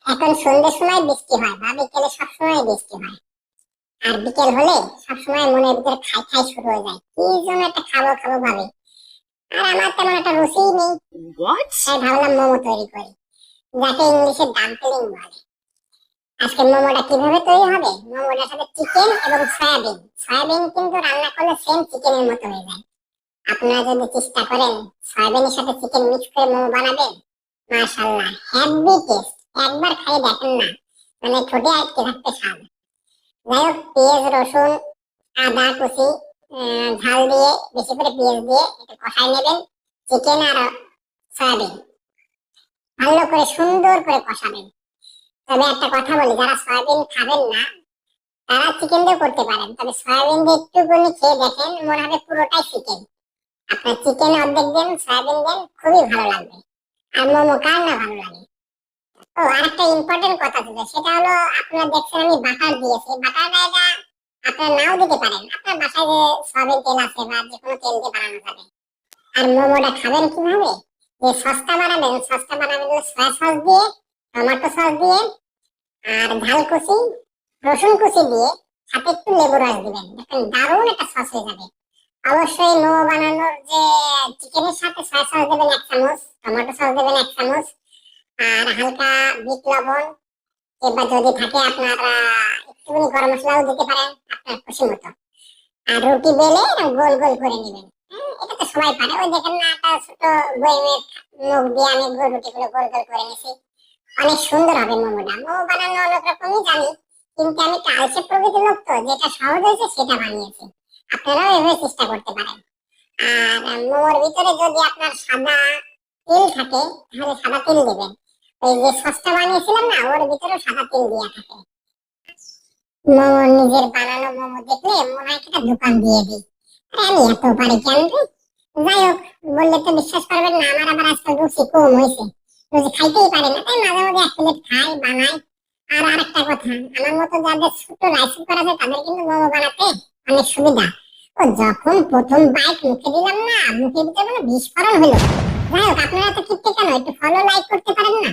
এখন সন্ধ্যের সময় বৃষ্টি হয় বা বিকেলে সবসময় বৃষ্টি হয়। আর বিকেল হলে সবসময় মনের ভিতরে খাই খাই শুরু হয়ে যায়, কি যেন একটা খাবো খাবো ভাবে। আর আমার তেমন একটা রুচিই নেই, তাই ভাবলাম মোমো তৈরি করি, যাকে ইংলিশে ডাম্পলিং বলে। আজকে মোমোটা কিভাবে তৈরি হবে? মোমোটার সাথে চিকেন এবং সয়াবিন, সয়াবিন কিন্তু রান্না করলে সেম চিকেনের মতো হয়ে যায়। আপনারা যদি চেষ্টা করেন সয়াবিনের সাথে চিকেন মিক্স করে মোমো বানাবেন, মাশাআল্লাহ হেভি টেস্ট। একবার খাই দেখেন না, মানে ঠোঁটে আটকে থাকতে স্বাদ। যাই হোক, পেঁয়াজ রসুন আদা কুচি, ঝাল দিয়ে বেশি করে পেঁয়াজ দিয়ে একটু কষাই নেবেন। চিকেন আর সয়াবিন ভালো করে সুন্দর করে কষাবেন। তবে একটা কথা বলি, যারা সয়াবিন খাবেন না তারা চিকেন দিয়ে করতে পারেন, তবে সয়াবিন দিয়ে একটুখানি খেয়ে দেখেন, মনে হবে পুরোটাই চিকেন। আপনার চিকেন অর্ধেক দেন, সয়াবিন দেন, খুবই ভালো লাগবে। আর মোমো কার না ভালো লাগে। ও আরেকটা ইম্পর্টেন্ট কথা ছিল, সেটা হলো আপনারা দেখছেন আমি বাটার দিয়েছি, বাটারটা এটা আপনারা নাও দিতে পারেন, আপনার বাসায় যে সয়াবিন তেল আছে বা যে কোনো তেল দিয়ে বানানো যাবে। আর মোমোটা খাবেন কিভাবে? যে সসটা বানাবেন, সসটা বানাবেন হলো সয়া সস দিয়ে, টমেটো সস দিয়ে, আর ঝাল কুচি, রসুন কুচি দিয়ে, সাথে একটু লেবু রস দিবেন, দেখেন দারুণ একটা সস হয়ে যাবে। অবশ্যই মোমো বানানোর যে চিকেনের সাথে সয়া সস দেবেন 1 চামচ, টমেটো সস দেবেন 1 চামচ, আর হালকা বিট লবণ, এবার যদি থাকে আপনার একটুখানি গরম মশলাও দিতে পারেন আপনার খুশি মতো। আর রুটি বেলে গোল গোল করে নেবেন। এটা তো সবাই পারে, ওই দেখেন না একটা ছোট বয়েমের মুখ দিয়ে আমি রুটিগুলো গোল গোল করে নিয়েছি। অনেক সুন্দর হবে মোমোটা। মোমো বানানো অনেক রকমই জানি, কিন্তু আমি একটা আলসে প্রকৃতির লোক, তো যেটা সহজ হয়েছে সেটা বানিয়েছি। আপনারাও এভাবে চেষ্টা করতে পারেন। আর মোমোর ভিতরে যদি আপনার সাদা তিল থাকে তাহলে সাদা তিল দেবেন। ওই যে সসটা বানিয়েছিলাম না, ওর ভিতরে সাদা তিল দেওয়া থাকে। মোমো নিজের বানানো মোমো দেখলে মনে হয় একটা দোকান দিয়ে দিই। আরে আমি এত পারি কেন রে? যাই হোক, বললে তো বিশ্বাস করবেন না, আমার আবার আজকাল রুচি কম হয়েছে, রুচি খাইতেই পারি না, তাই মাঝে মাঝে 1 প্লেট খাই বানাই। আর আরেকটা কথা, আমার মতো যাদের ছোট রাইস কুকার আছে তাদের কিন্তু মোমো বানাতে অনেক সুবিধা। ও যখন প্রথম বাইট মুখে দিলাম না, মুখের ভিতরে মানে বিস্ফোরণ হলো। যাই হোক, আপনারা তো কিনতে কেন একটু ফলো লাইক করতে পারেন না?